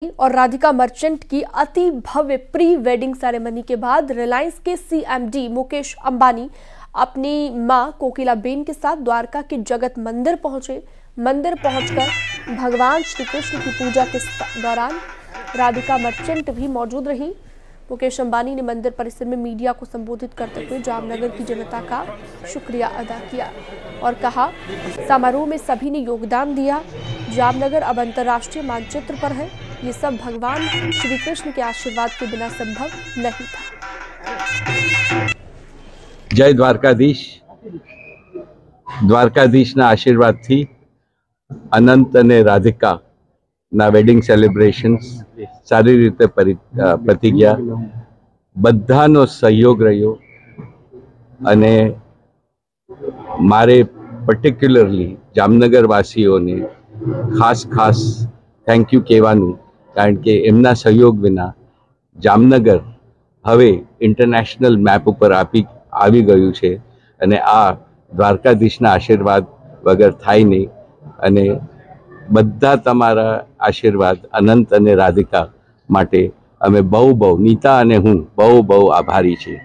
और राधिका मर्चेंट की अति भव्य प्री वेडिंग सेरेमनी के बाद रिलायंस के सीएमडी मुकेश अंबानी अपनी मां कोकिलाबेन के साथ द्वारका के जगत मंदिर पहुंचे। मंदिर पहुंचकर भगवान श्री कृष्ण की पूजा के दौरान राधिका मर्चेंट भी मौजूद रही। मुकेश अंबानी ने मंदिर परिसर में मीडिया को संबोधित करते हुए जामनगर की जनता का शुक्रिया अदा किया और कहा, समारोह में सभी ने योगदान दिया। जामनगर अब अंतर्राष्ट्रीय मानचित्र पर है। ये सब भगवान श्री कृष्ण के आशीर्वाद के बिना संभव नहीं था। जय द्वारकाधीश। द्वारकाधीशના આશીર્વાદથી અનંત અને રાધિકાના વેડિંગ સેલિબ્રેશન્સ સારી રીતે પતી ગયા। બધાનો સહયોગ રહ્યો અને મારે પર્ટિક્યુલરલી જામનગરવાસીઓને ખાસ થેન્ક યુ કહેવાનું, કારણ કે એમના સહયોગ વિના જામનગર હવે ઇન્ટરનેશનલ મેપ ઉપર આવી ગયું છે અને આ દ્વારકાધીશના આશીર્વાદ વગર થાય નહીં। અને બધા તમારા આશીર્વાદ અનંત અને રાધિકા માટે અમે બહુ નીતા અને હું બહુ આભારી છીએ।